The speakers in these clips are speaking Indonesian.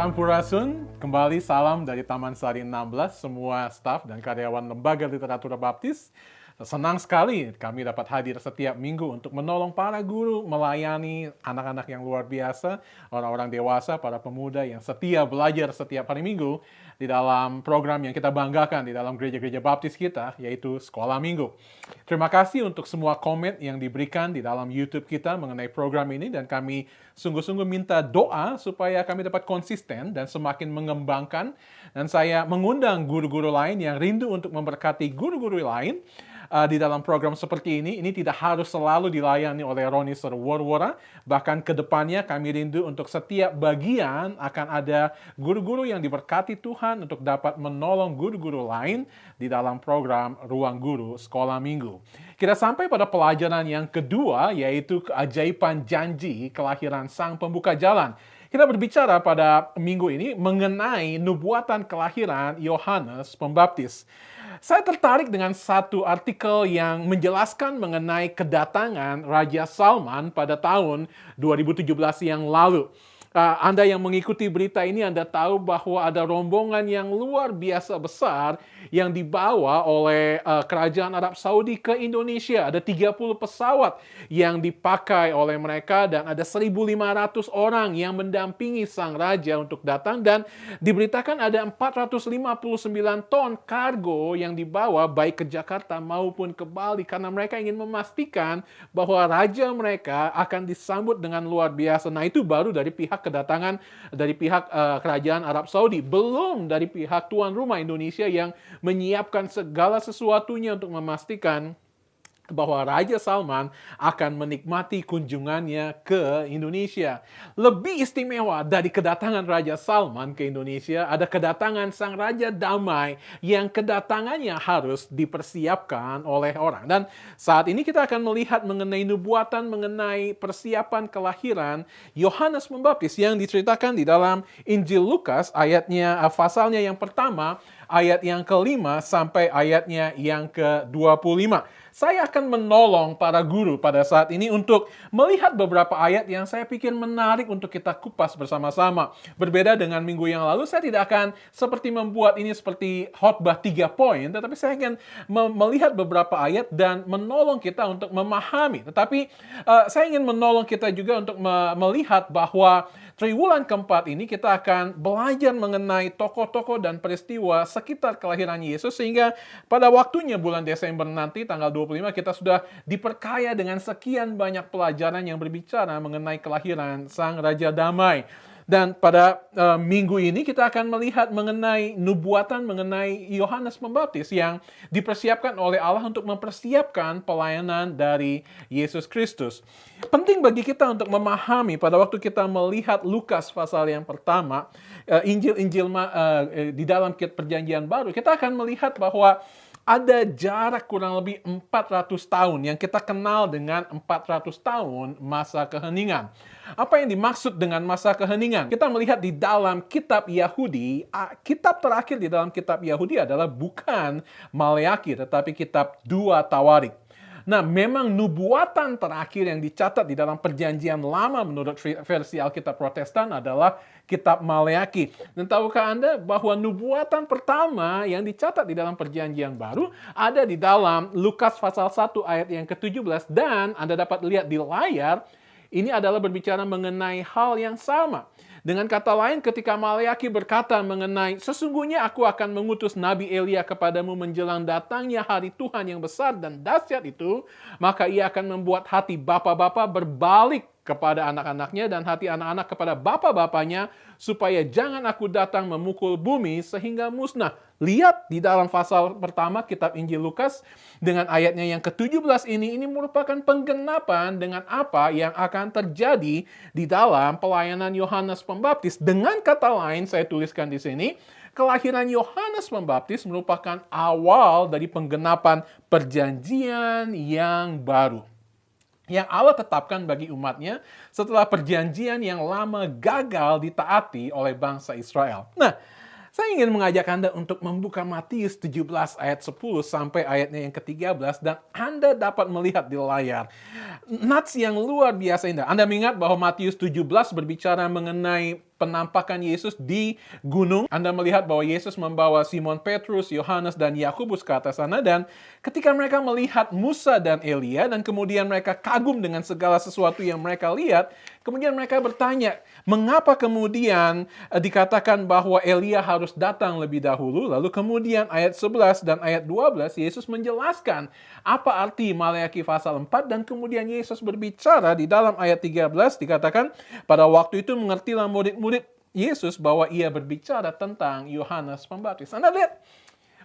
Sampurasun, kembali salam dari Taman Sari 16, semua staf dan karyawan Lembaga Literatura Baptis. Senang sekali kami dapat hadir setiap minggu untuk menolong para guru melayani anak-anak yang luar biasa, orang-orang dewasa, para pemuda yang setia belajar setiap hari minggu di dalam program yang kita banggakan di dalam gereja-gereja baptis kita, yaitu Sekolah Minggu. Terima kasih untuk semua komen yang diberikan di dalam YouTube kita mengenai program ini, dan kami sungguh-sungguh minta doa supaya kami dapat konsisten dan semakin mengembangkan. Dan saya mengundang guru-guru lain yang rindu untuk memberkati guru-guru lain di dalam program seperti ini. Ini tidak harus selalu dilayani oleh Roni Serworwora. Bahkan ke depannya kami rindu untuk setiap bagian akan ada guru-guru yang diberkati Tuhan untuk dapat menolong guru-guru lain di dalam program Ruang Guru Sekolah Minggu. Kita sampai pada pelajaran yang kedua, yaitu keajaiban janji kelahiran Sang Pembuka Jalan. Kita berbicara pada minggu ini mengenai nubuatan kelahiran Yohanes Pembaptis. Saya tertarik dengan satu artikel yang menjelaskan mengenai kedatangan Raja Salman pada tahun 2017 yang lalu. Anda yang mengikuti berita ini, Anda tahu bahwa ada rombongan yang luar biasa besar yang dibawa oleh Kerajaan Arab Saudi ke Indonesia. Ada 30 pesawat yang dipakai oleh mereka dan ada 1.500 orang yang mendampingi sang raja untuk datang, dan diberitakan ada 459 ton kargo yang dibawa baik ke Jakarta maupun ke Bali, karena mereka ingin memastikan bahwa raja mereka akan disambut dengan luar biasa. Nah, itu baru dari pihak kedatangan dari pihak Kerajaan Arab Saudi, belum dari pihak tuan rumah Indonesia yang menyiapkan segala sesuatunya untuk memastikan bahwa Raja Salman akan menikmati kunjungannya ke Indonesia. Lebih istimewa dari kedatangan Raja Salman ke Indonesia, ada kedatangan Sang Raja Damai yang kedatangannya harus dipersiapkan oleh orang. Dan saat ini kita akan melihat mengenai nubuatan, mengenai persiapan kelahiran Yohanes Pembaptis yang diceritakan di dalam Injil Lukas, pasalnya yang pertama, ayat yang ke-5 sampai ayatnya yang ke-25. Saya akan menolong para guru pada saat ini untuk melihat beberapa ayat yang saya pikir menarik untuk kita kupas bersama-sama. Berbeda dengan minggu yang lalu, saya tidak akan seperti membuat ini seperti khotbah 3 poin, tetapi saya akan melihat beberapa ayat dan menolong kita untuk memahami. Tetapi saya ingin menolong kita juga untuk melihat bahwa triwulan keempat ini kita akan belajar mengenai tokoh-tokoh dan peristiwa sekitar kelahiran Yesus, sehingga pada waktunya bulan Desember nanti tanggal 25 kita sudah diperkaya dengan sekian banyak pelajaran yang berbicara mengenai kelahiran Sang Raja Damai. Dan pada minggu ini kita akan melihat mengenai nubuatan mengenai Yohanes Pembaptis yang dipersiapkan oleh Allah untuk mempersiapkan pelayanan dari Yesus Kristus. Penting bagi kita untuk memahami pada waktu kita melihat Lukas pasal yang pertama, Injil-Injil di dalam Perjanjian Baru, kita akan melihat bahwa ada jarak kurang lebih 400 tahun yang kita kenal dengan 400 tahun masa keheningan. Apa yang dimaksud dengan masa keheningan? Kita melihat di dalam kitab Yahudi, kitab terakhir di dalam kitab Yahudi adalah bukan Maleakhi, tetapi kitab 2 Tawarik. Nah, memang nubuatan terakhir yang dicatat di dalam Perjanjian Lama menurut versi Alkitab Protestan adalah kitab Maleakhi. Dan tahukah Anda bahwa nubuatan pertama yang dicatat di dalam Perjanjian Baru ada di dalam Lukas pasal 1 ayat yang ke-17, dan Anda dapat lihat di layar, ini adalah berbicara mengenai hal yang sama. Dengan kata lain, ketika Maleakhi berkata mengenai sesungguhnya aku akan mengutus Nabi Elia kepadamu menjelang datangnya hari Tuhan yang besar dan dahsyat itu, maka ia akan membuat hati bapa-bapa berbalik kepada anak-anaknya dan hati anak-anak kepada bapa-bapanya, supaya jangan aku datang memukul bumi sehingga musnah. Lihat di dalam pasal pertama kitab Injil Lukas dengan ayatnya yang ke-17 ini merupakan penggenapan dengan apa yang akan terjadi di dalam pelayanan Yohanes Pembaptis. Dengan kata lain, saya tuliskan di sini, kelahiran Yohanes Pembaptis merupakan awal dari penggenapan perjanjian yang baru yang Allah tetapkan bagi umatnya setelah perjanjian yang lama gagal ditaati oleh bangsa Israel. Nah, saya ingin mengajak Anda untuk membuka Matius 17 ayat 10 sampai ayatnya yang ke-13, dan Anda dapat melihat di layar nats yang luar biasa indah. Anda mengingat bahwa Matius 17 berbicara mengenai penampakan Yesus di gunung. Anda melihat bahwa Yesus membawa Simon Petrus, Yohanes, dan Yakobus ke atas sana. Dan ketika mereka melihat Musa dan Elia, dan kemudian mereka kagum dengan segala sesuatu yang mereka lihat, kemudian mereka bertanya, mengapa kemudian dikatakan bahwa Elia harus datang lebih dahulu? Lalu kemudian ayat 11 dan ayat 12, Yesus menjelaskan apa arti Maleakhi pasal 4, dan kemudian Yesus berbicara di dalam ayat 13, dikatakan, pada waktu itu mengertilah murid-murid Yesus bahwa ia berbicara tentang Yohanes Pembaptis. Anda lihat,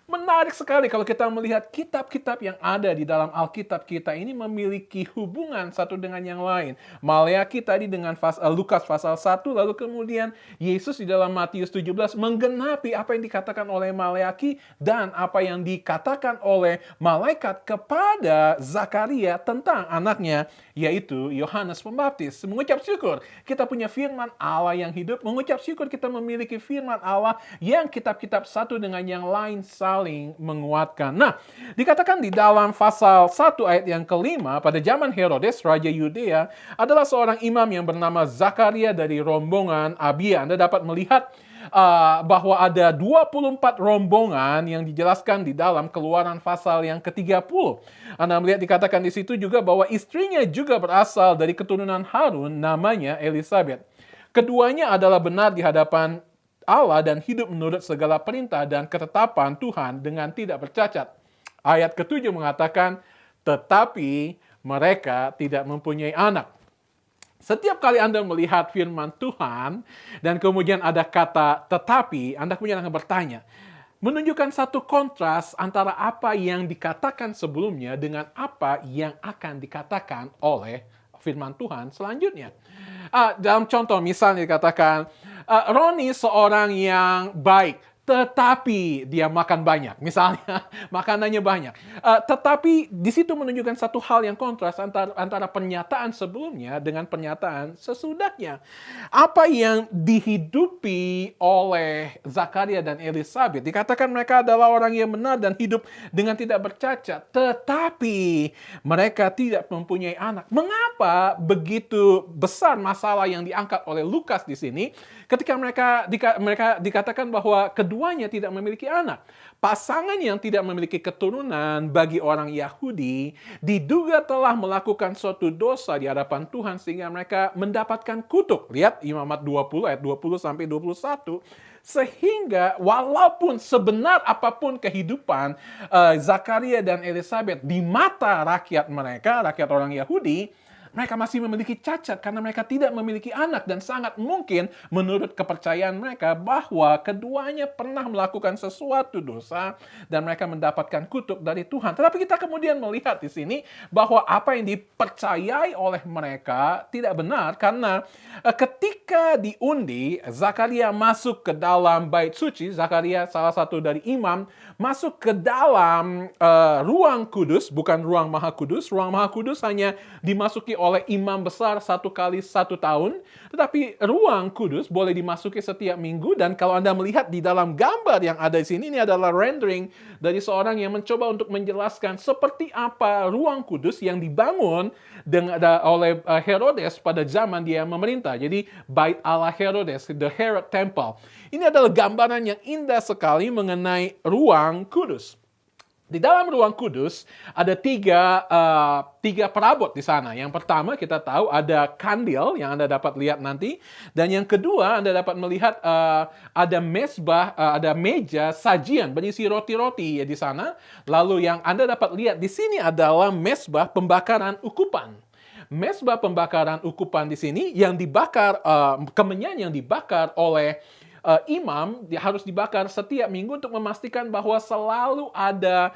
menarik sekali kalau kita melihat kitab-kitab yang ada di dalam Alkitab kita ini memiliki hubungan satu dengan yang lain. Maleakhi tadi dengan Lukas pasal 1, lalu kemudian Yesus di dalam Matius 17 menggenapi apa yang dikatakan oleh Maleakhi dan apa yang dikatakan oleh malaikat kepada Zakaria tentang anaknya, yaitu Yohanes Pembaptis. Mengucap syukur kita punya firman Allah yang hidup, mengucap syukur kita memiliki firman Allah yang kitab-kitab satu dengan yang lain saling menguatkan. Nah, dikatakan di dalam pasal 1 ayat yang kelima, pada zaman Herodes, Raja Yudea, adalah seorang imam yang bernama Zakaria dari rombongan Abia. Anda dapat melihat bahwa ada 24 rombongan yang dijelaskan di dalam Keluaran pasal yang ke-30. Anda melihat dikatakan di situ juga bahwa istrinya juga berasal dari keturunan Harun, namanya Elisabeth. Keduanya adalah benar di hadapan Allah dan hidup menurut segala perintah dan ketetapan Tuhan dengan tidak bercacat. Ayat ke-7 mengatakan, tetapi mereka tidak mempunyai anak. Setiap kali Anda melihat firman Tuhan dan kemudian ada kata tetapi, Anda kemudian akan bertanya, menunjukkan satu kontras antara apa yang dikatakan sebelumnya dengan apa yang akan dikatakan oleh firman Tuhan selanjutnya. Dalam contoh misalnya dikatakan, Roni seorang yang baik, tetapi dia makan banyak. Misalnya, makanannya banyak. Tetapi di situ menunjukkan satu hal yang kontras antara pernyataan sebelumnya dengan pernyataan sesudahnya. Apa yang dihidupi oleh Zakaria dan Elisabeth, dikatakan mereka adalah orang yang benar dan hidup dengan tidak bercacat. Tetapi mereka tidak mempunyai anak. Mengapa begitu besar masalah yang diangkat oleh Lukas di sini? Ketika mereka dikatakan bahwa keduanya tidak memiliki anak. Pasangan yang tidak memiliki keturunan bagi orang Yahudi diduga telah melakukan suatu dosa di hadapan Tuhan sehingga mereka mendapatkan kutuk. Lihat Imamat 20 ayat 20 sampai 21. Sehingga walaupun sebenar apapun kehidupan Zakaria dan Elisabeth di mata rakyat mereka, rakyat orang Yahudi, mereka masih memiliki cacat karena mereka tidak memiliki anak, dan sangat mungkin menurut kepercayaan mereka bahwa keduanya pernah melakukan sesuatu dosa dan mereka mendapatkan kutuk dari Tuhan. Tetapi kita kemudian melihat di sini bahwa apa yang dipercayai oleh mereka tidak benar, karena ketika diundi, Zakaria masuk ke dalam bait suci. Zakaria salah satu dari imam masuk ke dalam ruang kudus, bukan ruang maha kudus. Ruang maha kudus hanya dimasuki oleh imam besar 1 kali 1 tahun, tetapi ruang kudus boleh dimasuki setiap minggu. Dan kalau Anda melihat di dalam gambar yang ada di sini, ini adalah rendering dari seorang yang mencoba untuk menjelaskan seperti apa ruang kudus yang dibangun oleh Herodes pada zaman dia memerintah. Jadi bait Allah Herodes, the Herod Temple. Ini adalah gambaran yang indah sekali mengenai ruang kudus. Di dalam ruang kudus ada tiga perabot di sana. Yang pertama kita tahu ada kandil yang Anda dapat lihat nanti. Dan yang kedua Anda dapat melihat ada mezbah, ada meja sajian berisi roti-roti ya di sana. Lalu yang Anda dapat lihat di sini adalah mezbah pembakaran ukupan. Mezbah pembakaran ukupan di sini yang dibakar, kemenyan yang dibakar oleh imam harus dibakar setiap minggu untuk memastikan bahwa selalu ada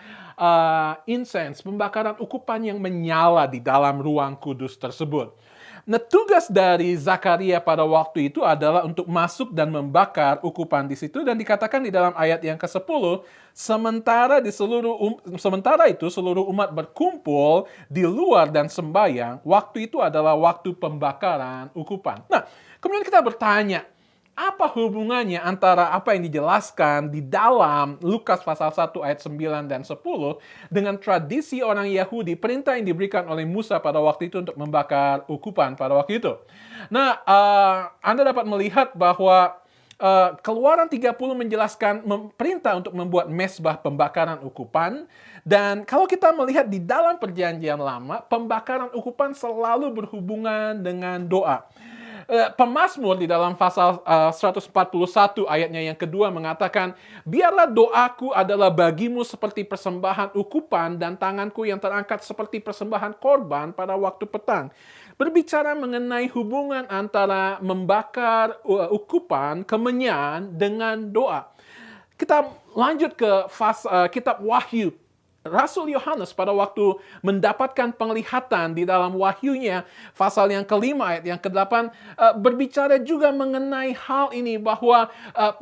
incense, pembakaran ukupan yang menyala di dalam ruang kudus tersebut. Nah, tugas dari Zakaria pada waktu itu adalah untuk masuk dan membakar ukupan di situ, dan dikatakan di dalam ayat yang ke-10, sementara itu seluruh umat berkumpul di luar dan sembahyang, waktu itu adalah waktu pembakaran ukupan. Nah, kemudian kita bertanya, Apa hubungannya antara apa yang dijelaskan di dalam Lukas pasal 1 ayat 9 dan 10 dengan tradisi orang Yahudi, perintah yang diberikan oleh Musa pada waktu itu untuk membakar ukupan pada waktu itu. Nah, Anda dapat melihat bahwa Keluaran 30 menjelaskan perintah untuk membuat mezbah pembakaran ukupan. Dan kalau kita melihat di dalam perjanjian lama, pembakaran ukupan selalu berhubungan dengan doa. Pemazmur di dalam pasal 141 ayatnya yang kedua mengatakan, biarlah doaku adalah bagimu seperti persembahan ukupan dan tanganku yang terangkat seperti persembahan korban pada waktu petang. Berbicara mengenai hubungan antara membakar ukupan, kemenyan dengan doa. Kita lanjut ke kitab Wahyu. Rasul Yohanes pada waktu mendapatkan penglihatan di dalam wahyunya, pasal yang kelima ayat yang ke-8, berbicara juga mengenai hal ini, bahwa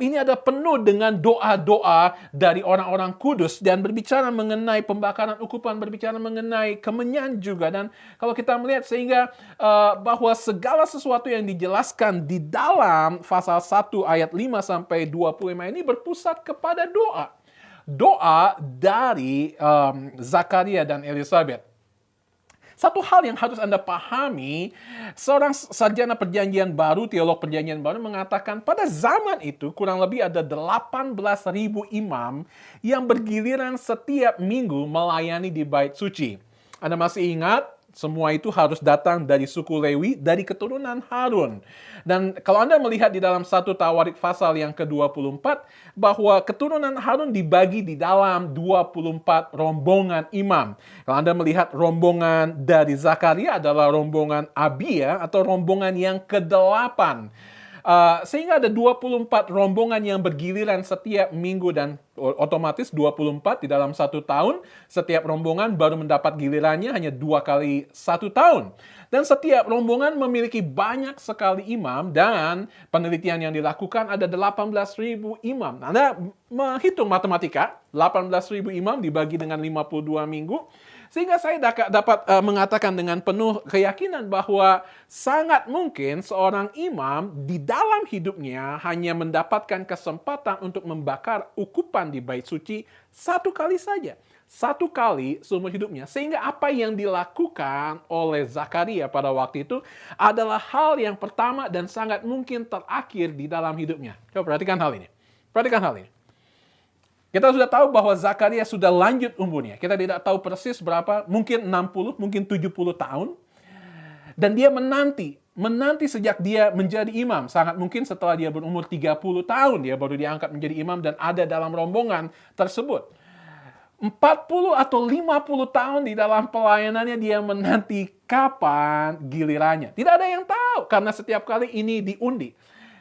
ini ada penuh dengan doa-doa dari orang-orang kudus, dan berbicara mengenai pembakaran ukupan, berbicara mengenai kemenyan juga. Dan kalau kita melihat sehingga bahwa segala sesuatu yang dijelaskan di dalam pasal 1 ayat 5 sampai 25 ini berpusat kepada doa. Doa dari Zakaria dan Elizabeth. Satu hal yang harus Anda pahami, seorang sarjana perjanjian baru, teolog perjanjian baru mengatakan pada zaman itu kurang lebih ada 18.000 imam yang bergiliran setiap minggu melayani di bait suci. Anda masih ingat? Semua itu harus datang dari suku Lewi, dari keturunan Harun. Dan kalau Anda melihat di dalam 1 Tawarik pasal yang ke-24, bahwa keturunan Harun dibagi di dalam 24 rombongan imam. Kalau Anda melihat rombongan dari Zakaria adalah rombongan Abia atau rombongan yang ke-8. Sehingga ada 24 rombongan yang bergiliran setiap minggu, dan otomatis 24 di dalam 1 tahun. Setiap rombongan baru mendapat gilirannya hanya 2 kali 1 tahun. Dan setiap rombongan memiliki banyak sekali imam, dan penelitian yang dilakukan ada 18.000 imam. Anda menghitung matematika, 18.000 imam dibagi dengan 52 minggu. Sehingga saya dapat mengatakan dengan penuh keyakinan bahwa sangat mungkin seorang imam di dalam hidupnya hanya mendapatkan kesempatan untuk membakar ukupan di bait suci 1 kali saja. 1 kali seumur hidupnya. Sehingga apa yang dilakukan oleh Zakaria pada waktu itu adalah hal yang pertama dan sangat mungkin terakhir di dalam hidupnya. Coba perhatikan hal ini. Perhatikan hal ini. Kita sudah tahu bahwa Zakaria sudah lanjut umurnya. Kita tidak tahu persis berapa, mungkin 60, mungkin 70 tahun. Dan dia menanti sejak dia menjadi imam. Sangat mungkin setelah dia berumur 30 tahun, dia baru diangkat menjadi imam dan ada dalam rombongan tersebut. 40 atau 50 tahun di dalam pelayanannya dia menanti kapan gilirannya. Tidak ada yang tahu, karena setiap kali ini diundi.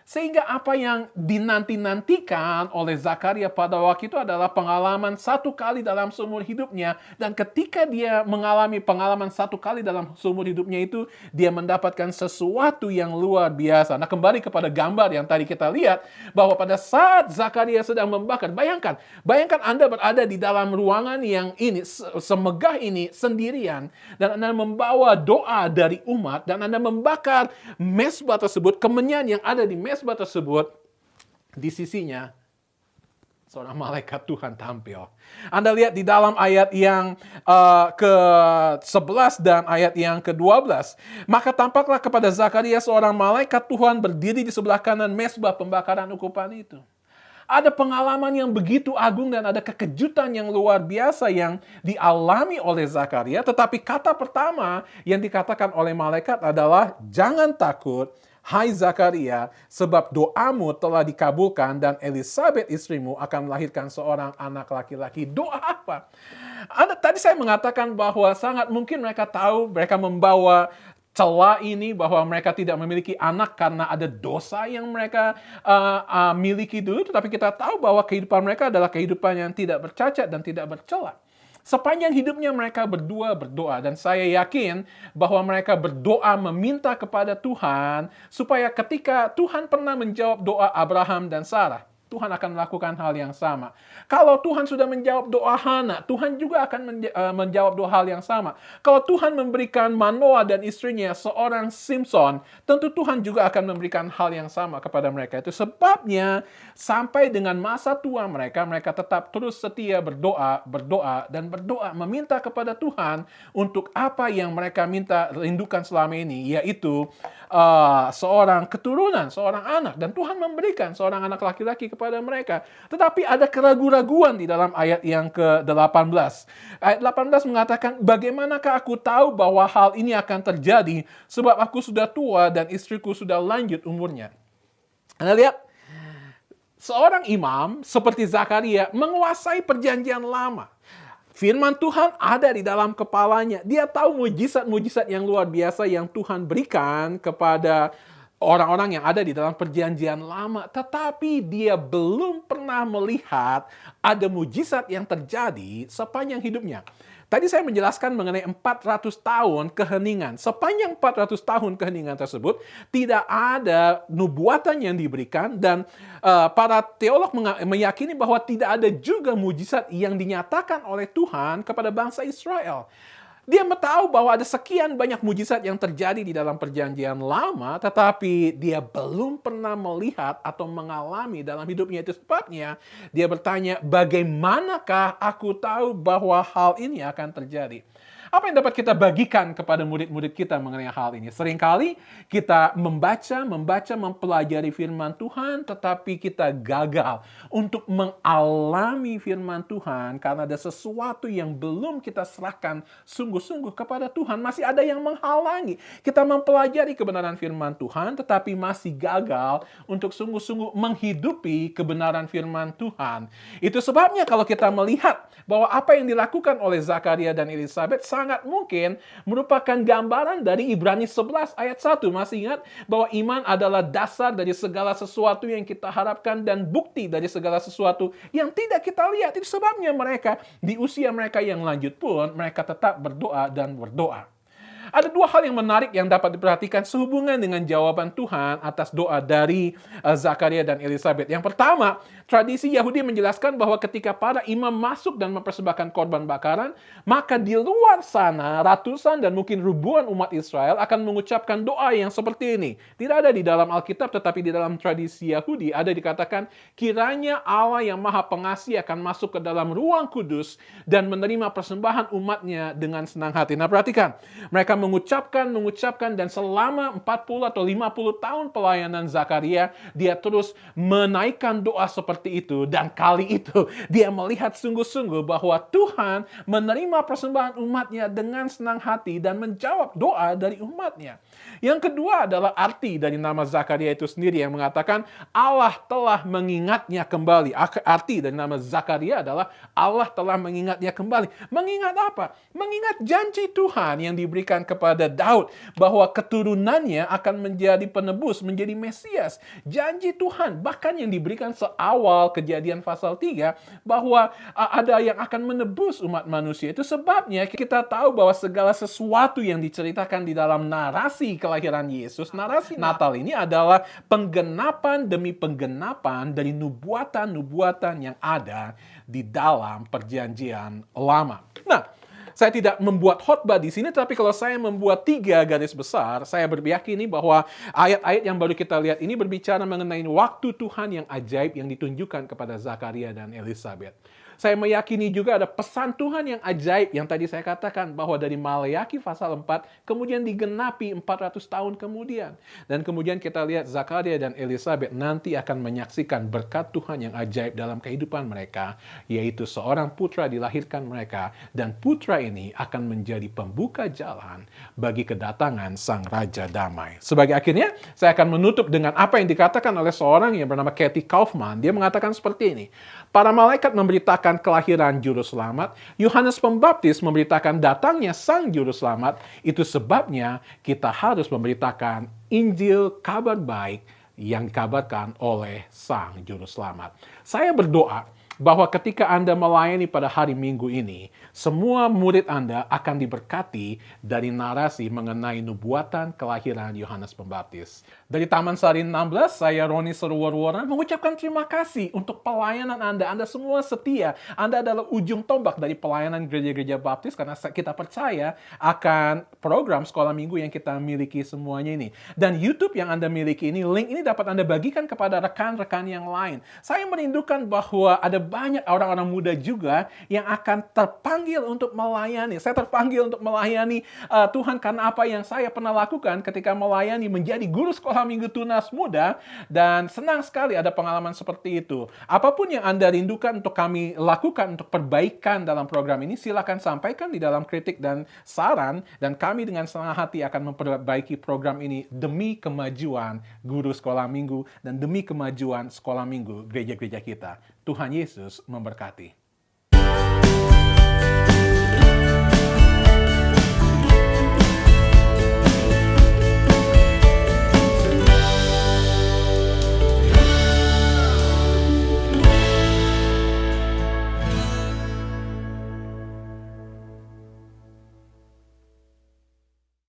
Sehingga apa yang dinanti-nantikan oleh Zakaria pada waktu itu adalah pengalaman 1 kali dalam seumur hidupnya. Dan ketika dia mengalami pengalaman 1 kali dalam seumur hidupnya itu, dia mendapatkan sesuatu yang luar biasa. Nah, kembali kepada gambar yang tadi kita lihat, bahwa pada saat Zakaria sedang membakar, bayangkan Anda berada di dalam ruangan yang ini, semegah ini, sendirian, dan Anda membawa doa dari umat, dan Anda membakar mezbah tersebut, kemenyan yang ada di mezbah tersebut, di sisinya seorang malaikat Tuhan tampil. Anda lihat di dalam ayat yang ke-11 dan ayat yang ke-12. Maka tampaklah kepada Zakaria seorang malaikat Tuhan berdiri di sebelah kanan mezbah pembakaran ukupan itu. Ada pengalaman yang begitu agung dan ada kekejutan yang luar biasa yang dialami oleh Zakaria. Tetapi kata pertama yang dikatakan oleh malaikat adalah, jangan takut, hai Zakaria, sebab doamu telah dikabulkan dan Elizabeth istrimu akan melahirkan seorang anak laki-laki. Doa apa? Tadi saya mengatakan bahwa sangat mungkin mereka tahu, mereka membawa celah ini bahwa mereka tidak memiliki anak karena ada dosa yang mereka miliki dulu. Tetapi kita tahu bahwa kehidupan mereka adalah kehidupan yang tidak bercacat dan tidak bercela. Sepanjang hidupnya mereka berdua berdoa, dan saya yakin bahwa mereka berdoa meminta kepada Tuhan supaya ketika Tuhan pernah menjawab doa Abraham dan Sarah. Tuhan akan melakukan hal yang sama. Kalau Tuhan sudah menjawab doa Hana, Tuhan juga akan menjawab doa hal yang sama. Kalau Tuhan memberikan Manoah dan istrinya seorang Simpson, tentu Tuhan juga akan memberikan hal yang sama kepada mereka. Itu sebabnya sampai dengan masa tua mereka, mereka tetap terus setia berdoa, dan berdoa meminta kepada Tuhan untuk apa yang mereka minta rindukan selama ini, yaitu seorang keturunan, seorang anak. Dan Tuhan memberikan seorang anak laki-laki kepada mereka. Tetapi ada keraguan-raguan di dalam ayat yang ke-18. Ayat 18 mengatakan, bagaimanakah aku tahu bahwa hal ini akan terjadi sebab aku sudah tua dan istriku sudah lanjut umurnya. Anda lihat, seorang imam seperti Zakaria menguasai perjanjian lama. Firman Tuhan ada di dalam kepalanya. Dia tahu mujizat-mujizat yang luar biasa yang Tuhan berikan kepada orang-orang yang ada di dalam perjanjian lama. Tetapi dia belum pernah melihat ada mujizat yang terjadi sepanjang hidupnya. Tadi saya menjelaskan mengenai 400 tahun keheningan. Sepanjang 400 tahun keheningan tersebut, tidak ada nubuatan yang diberikan dan para teolog meyakini bahwa tidak ada juga mujizat yang dinyatakan oleh Tuhan kepada bangsa Israel. Dia tahu bahwa ada sekian banyak mujizat yang terjadi di dalam perjanjian lama, tetapi dia belum pernah melihat atau mengalami dalam hidupnya. Itu sebabnya dia bertanya, bagaimanakah aku tahu bahwa hal ini akan terjadi? Apa yang dapat kita bagikan kepada murid-murid kita mengenai hal ini? Seringkali kita membaca, mempelajari firman Tuhan, tetapi kita gagal untuk mengalami firman Tuhan karena ada sesuatu yang belum kita serahkan sungguh-sungguh kepada Tuhan. Masih ada yang menghalangi kita mempelajari kebenaran firman Tuhan, tetapi masih gagal untuk sungguh-sungguh menghidupi kebenaran firman Tuhan. Itu sebabnya kalau kita melihat bahwa apa yang dilakukan oleh Zakaria dan Elisabet sangat mungkin merupakan gambaran dari Ibrani 11 ayat 1. Masih ingat bahwa iman adalah dasar dari segala sesuatu yang kita harapkan dan bukti dari segala sesuatu yang tidak kita lihat. Itu sebabnya mereka di usia mereka yang lanjut pun mereka tetap berdoa dan berdoa. Ada dua hal yang menarik yang dapat diperhatikan sehubungan dengan jawaban Tuhan atas doa dari Zakaria dan Elisabet. Yang pertama, tradisi Yahudi menjelaskan bahwa ketika para imam masuk dan mempersembahkan korban bakaran, maka di luar sana ratusan dan mungkin ribuan umat Israel akan mengucapkan doa yang seperti ini. Tidak ada di dalam Alkitab, tetapi di dalam tradisi Yahudi ada dikatakan, kiranya Allah yang Maha Pengasih akan masuk ke dalam ruang kudus dan menerima persembahan umatnya dengan senang hati. Nah, perhatikan, mereka mengucapkan dan selama 40 atau 50 tahun pelayanan Zakaria, dia terus menaikkan doa seperti itu, dan kali itu dia melihat sungguh-sungguh bahwa Tuhan menerima persembahan umatnya dengan senang hati dan menjawab doa dari umatnya. Yang kedua adalah arti dari nama Zakaria itu sendiri yang mengatakan Allah telah mengingatnya kembali. Arti dari nama Zakaria adalah Allah telah mengingatnya kembali. Mengingat apa? Mengingat janji Tuhan yang diberikan kepada Daud bahwa keturunannya akan menjadi penebus, menjadi Mesias. Janji Tuhan bahkan yang diberikan seawal Kejadian pasal 3 bahwa ada yang akan menebus umat manusia. Itu sebabnya kita tahu bahwa segala sesuatu yang diceritakan di dalam narasi kelahiran Yesus, narasi Natal ini adalah penggenapan demi penggenapan dari nubuatan-nubuatan yang ada di dalam perjanjian lama. Nah, saya tidak membuat khotbah di sini, tapi kalau saya membuat 3 garis besar, saya berkeyakinan bahwa ayat-ayat yang baru kita lihat ini berbicara mengenai waktu Tuhan yang ajaib yang ditunjukkan kepada Zakaria dan Elisabet. Saya meyakini juga ada pesan Tuhan yang ajaib yang tadi saya katakan bahwa dari Maleakhi pasal 4 kemudian digenapi 400 tahun kemudian. Dan kemudian kita lihat Zakaria dan Elisabet nanti akan menyaksikan berkat Tuhan yang ajaib dalam kehidupan mereka, yaitu seorang putra dilahirkan mereka, dan putra ini akan menjadi pembuka jalan bagi kedatangan Sang Raja Damai. Sebagai akhirnya, saya akan menutup dengan apa yang dikatakan oleh seorang yang bernama Kathy Kaufman. Dia mengatakan seperti ini, para malaikat memberitakan kelahiran Juru Selamat, Yohanes Pembaptis memberitakan datangnya Sang Juru Selamat. Itu sebabnya kita harus memberitakan Injil kabar baik yang dikabarkan oleh Sang Juru Selamat. Saya berdoa bahwa ketika Anda melayani pada hari Minggu ini, semua murid Anda akan diberkati dari narasi mengenai nubuatan kelahiran Yohanes Pembaptis. Dari Taman Sari 16, saya Roni Seruwarwara mengucapkan terima kasih untuk pelayanan Anda. Anda semua setia. Anda adalah ujung tombak dari pelayanan gereja-gereja baptis karena kita percaya akan program sekolah minggu yang kita miliki semuanya ini. Dan YouTube yang Anda miliki ini, link ini dapat Anda bagikan kepada rekan-rekan yang lain. Saya merindukan bahwa ada banyak orang-orang muda juga yang akan terpanggil untuk melayani. Saya terpanggil untuk melayani Tuhan karena apa yang saya pernah lakukan ketika melayani menjadi guru sekolah minggu tunas muda, dan senang sekali ada pengalaman seperti itu. Apapun yang Anda rindukan untuk kami lakukan untuk perbaikan dalam program ini, silakan sampaikan di dalam kritik dan saran, dan kami dengan senang hati akan memperbaiki program ini demi kemajuan guru sekolah minggu dan demi kemajuan sekolah minggu gereja-gereja kita. Tuhan Yesus memberkati.